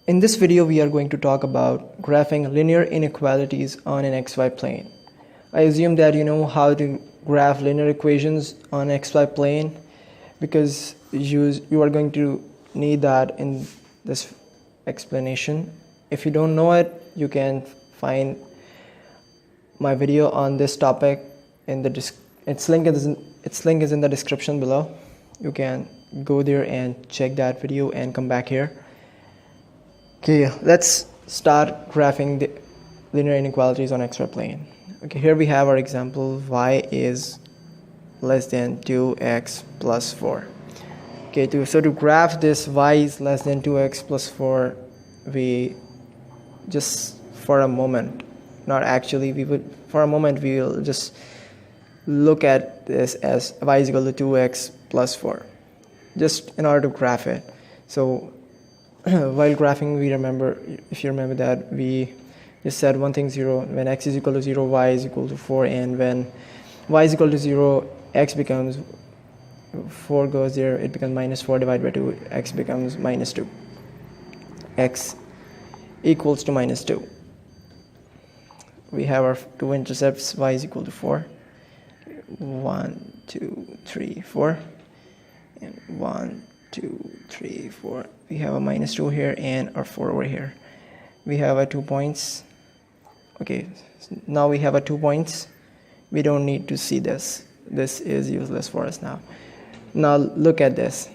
In this video, we are going to talk about graphing linear inequalities on an xy plane. I assume that you know how to graph linear equations on xy plane because you are going to need that in this explanation. If you don't know it, you can find my video on this topic in the its link is in the description below. You can go there and check that video and come back here. Okay, let's start graphing the linear inequalities on xy plane. Okay, here we have our example. Y is less than 2x plus 4. Okay, so to graph this y is less than 2x plus 4, we just for a moment, not actually, we will just look at this as y is equal to 2x plus 4, just in order to graph it. So while graphing, if you remember that we just said one thing 0, when x is equal to 0, y is equal to 4, and when y is equal to 0, x becomes 4 goes there, it becomes minus 4 divided by 2, x becomes minus 2, x equals to minus 2. We have our two intercepts, y is equal to 4, 1 2 3 4, and 1 2 3 4. We have a minus 2 here and our 4 over here. We have our 2 points. Okay, now we have our 2 points. We don't need to see this. This is useless for us now. Now look at this.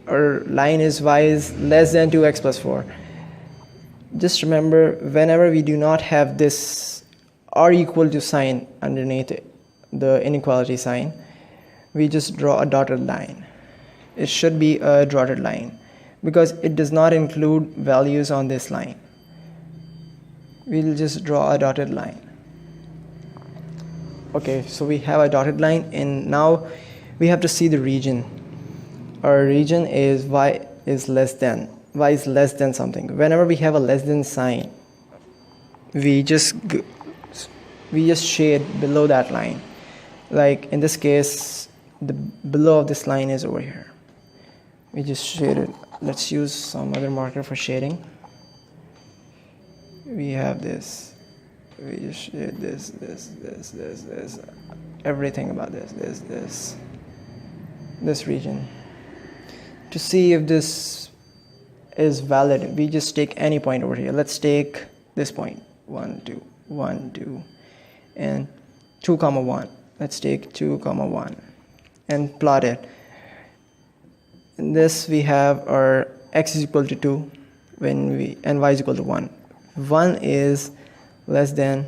Our line is y is less than 2x plus 4. Just remember, whenever we do not have this r equal to sign underneath it, the inequality sign, we just draw a dotted line. It should be a dotted line because it does not include values on this line. We'll just draw a dotted line. Okay, so we have a dotted line, and now we have to see the region. Our region is y is less than something. Whenever we have a less than sign, we just shade below that line. Like in this case, the below of this line is over here. We just shade it. Let's use some other marker for shading. We have this. We just shade this, everything about this region. To see if this is valid, we just take any point over here. Let's take this point, 1 2 1 2, and 2 comma 1. Let's take 2 comma 1 and plot it. In this we have our x is equal to 2 and y is equal to 1. 1 is less than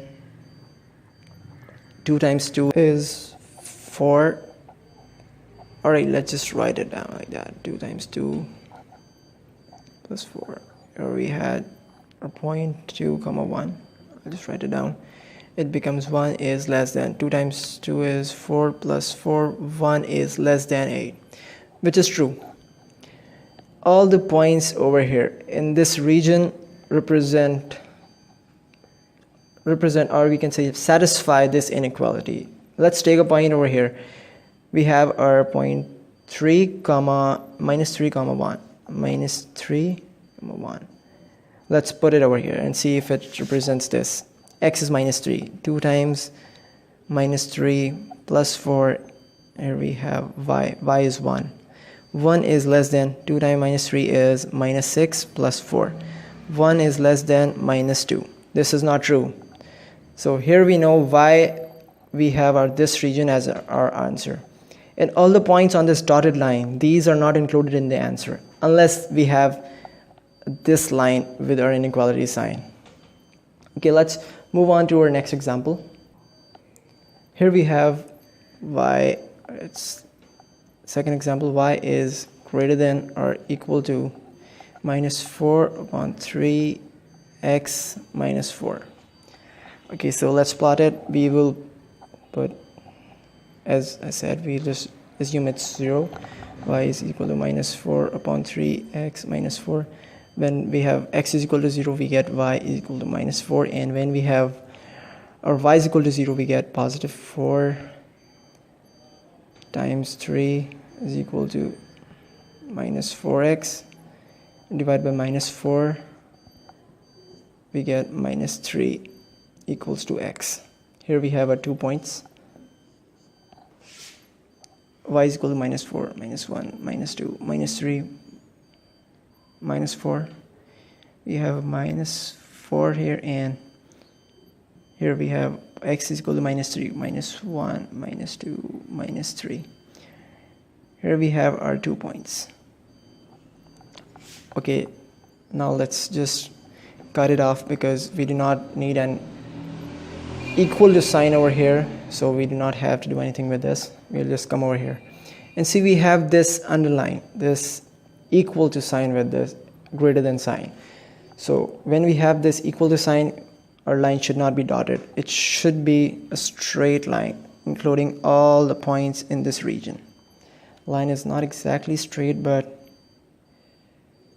2 times 2 is 4. Alright, let's just write it down like that. 2 times 2 plus 4. Here we had our point 2 comma 1. I'll just write it down. It becomes 1 is less than 2 times 2 is 4 plus 4. 1 is less than 8, which is true. All the points over here in this region represent or we can say satisfy this inequality. Let's take a point over here. We have our point 3 comma minus 3 comma 1, minus 3 comma 1. Let's put it over here and see if it represents this. X is minus 3. 2 times minus 3 plus 4. Here we have y. Y is 1. 1 is less than 2 times minus 3 is minus 6 plus 4. 1 is less than minus 2. This is not true. So here we know why we have this region as our answer. And all the points on this dotted line, these are not included in the answer unless we have this line with our inequality sign. Okay, let's move on to our next example. Here we have y. It's second example. Y is greater than or equal to minus 4 upon 3 x minus 4. Okay, so let's plot it. We will put, as I said, we just assume it's 0. Y is equal to minus 4 upon 3 x minus 4. When we have x is equal to 0, we get y is equal to minus 4, and when we have our y is equal to 0, we get positive 4 times 3 is equal to minus 4x divided by minus 4 we get minus 3 equals to x. Here we have our 2 points. Y is equal to minus 4, minus 1, minus 2, minus 3, minus 4. We have minus 4 here, and here we have x is equal to minus 3, minus 1, minus 2, minus 3. Here we have our 2 points. Okay, now let's just cut it off because we do not need an equal to sign over here, so we do not have to do anything with this. We'll just come over here and see we have this underline, this equal to sign with this greater than sign. So when we have this equal to sign, our line should not be dotted. It should be a straight line including all the points in this region. Line is not exactly straight, but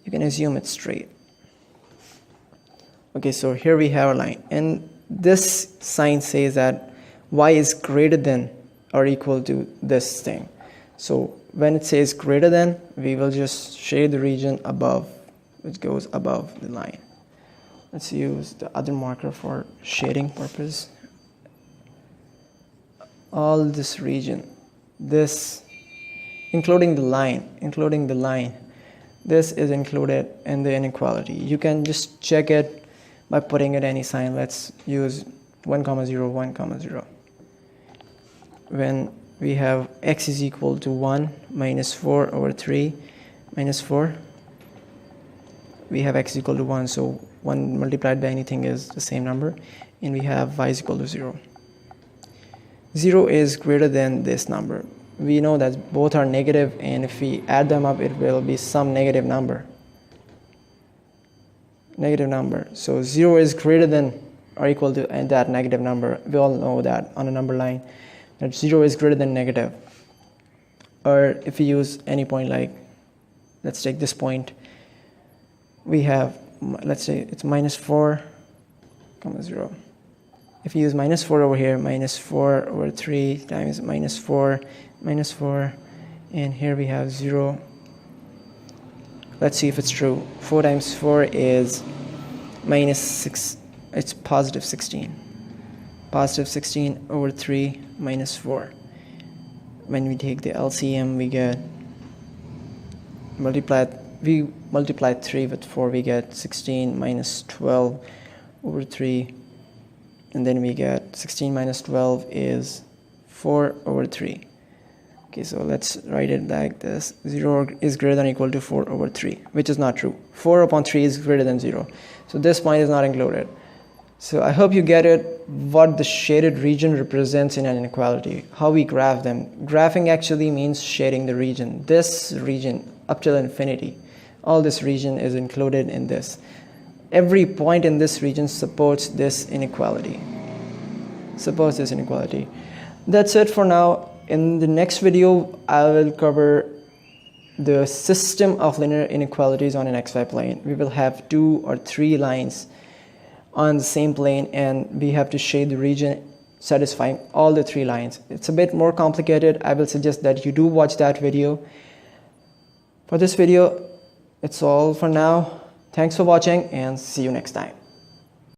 you can assume it's straight. Okay, so here we have our line, and this sign says that y is greater than or equal to this thing. So when it says greater than, we will just shade the region above, which goes above the line. Let's use the other marker for shading purpose. All this region, this including the line, this is included in the inequality. You can just check it by putting it any sign. Let's use 1, 0, 1, 0. When we have x is equal to 1 minus 4 over 3 minus 4, we have x is equal to 1, so 1 multiplied by anything is the same number, and we have y is equal to 0. 0 is greater than this number. We know that both are negative, and if we add them up, it will be some negative number. So 0 is greater than or equal to that negative number. We all know that on a number line that 0 is greater than negative. Or if we use any point, like let's take this point, we have, let's say it's minus 4, 0. If you use minus 4 over here, minus 4 over 3 times minus 4, and here we have 0. Let's see if it's true. 4 times 4 is minus 6. It's positive 16. Positive 16 over 3 minus 4. When we take the LCM, we get multiply 3 with 4, we get 16 minus 12 over 3, and then we get 16 minus 12 is 4 over 3. Okay, so let's write it like this. 0 is greater than or equal to 4 over 3, which is not true. 4 upon 3 is greater than 0. So this point is not included. So I hope you get it, what the shaded region represents in an inequality, how we graph them. Graphing actually means shading the region. This region up till infinity, all this region is included in this. Every point in this region supports this inequality. That's it for now. In the next video, I will cover the system of linear inequalities on an xy plane. We will have 2 or 3 lines on the same plane, and we have to shade the region satisfying all the 3 lines. It's a bit more complicated. I will suggest that you do watch that video. For this video, it's all for now. Thanks for watching, and see you next time.